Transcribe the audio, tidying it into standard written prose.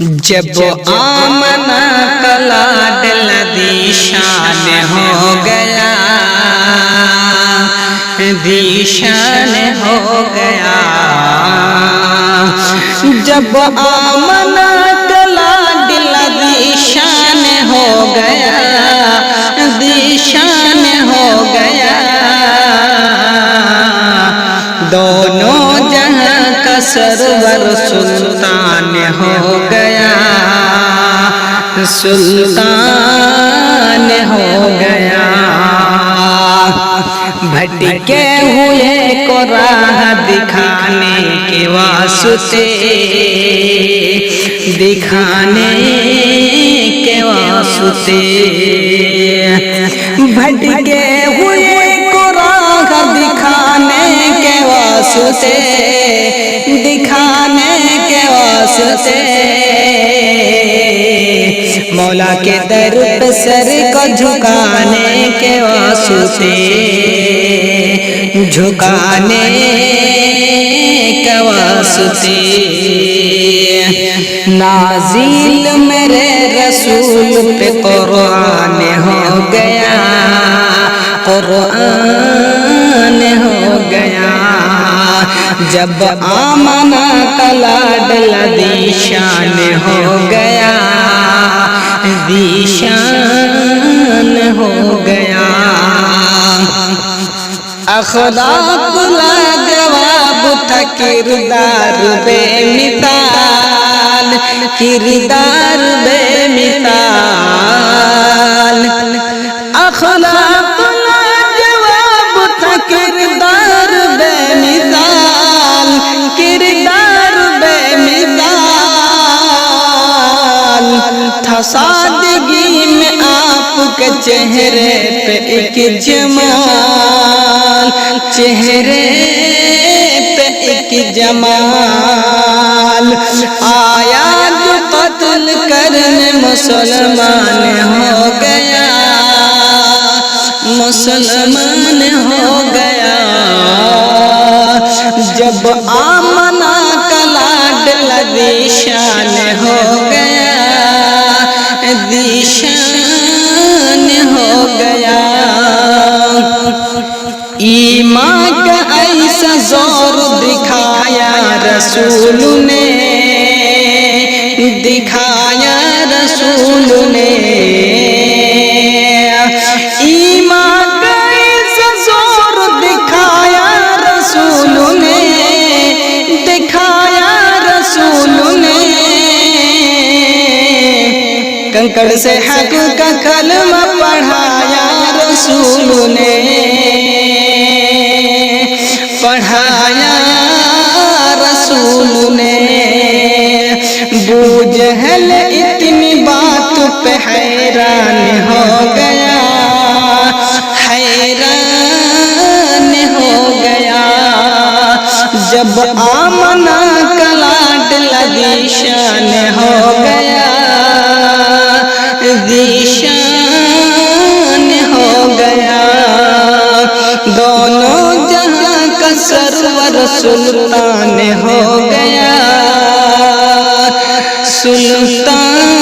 जब आमना का लाडला दीशान हो गया, दीशान हो गया। जब आमना का लाडला दीशान हो गया, दीशान हो गया। दोनों जहां का सरवर सुल्तान हो गया, सुल्तान हो गया। भटके हुए को राह दिखाने के वास्ते, दिखाने के वास्ते। भटके हुए को राह दिखाने के वास्ते, दिखाने के वास्ते। मौला के दर पे सर को झुकाने के वास्ते, झुकाने के वास्ते। नाज़िल मेरे रसूल पे कुरान हो गया, कुरान हो गया। जब आमना का लाडला दीशान हो गया, दीशान हो गया। अखलाक लाजवाब था, किरदार बेमिसाल, किरदार बेमिसाल। अखलाक लाजवाब था, किरदार बेमिसाल, किरदार बेमिसाल। था सादगी में आपके चेहरे पे एक जमाल, चेहरे पे एक जमाल। आया जो कत्ल करने मुसलमान हो गया, मुसलमान हो गया। जब आमना का लाडला दीशान हो गया, दीशान हो गया। ईमान का ऐसा जोर दिखाया रसूल ने, दिखाया रसूल ने। ईमान का ऐसा जोर दिखाया रसूल ने, दिखाया रसूल ने। कंकड़ से हक का कलमा पढ़ाया रसूल ने, पढ़ाया रसूल ने। बूजहल इतनी बात पे हैरान हो गया, हैरान हो गया। जब आमना का लाडला दीशान हो गया, दीशान हो गया। दोनों जहां का सरवर सुल्तान हो गया, सुल्तान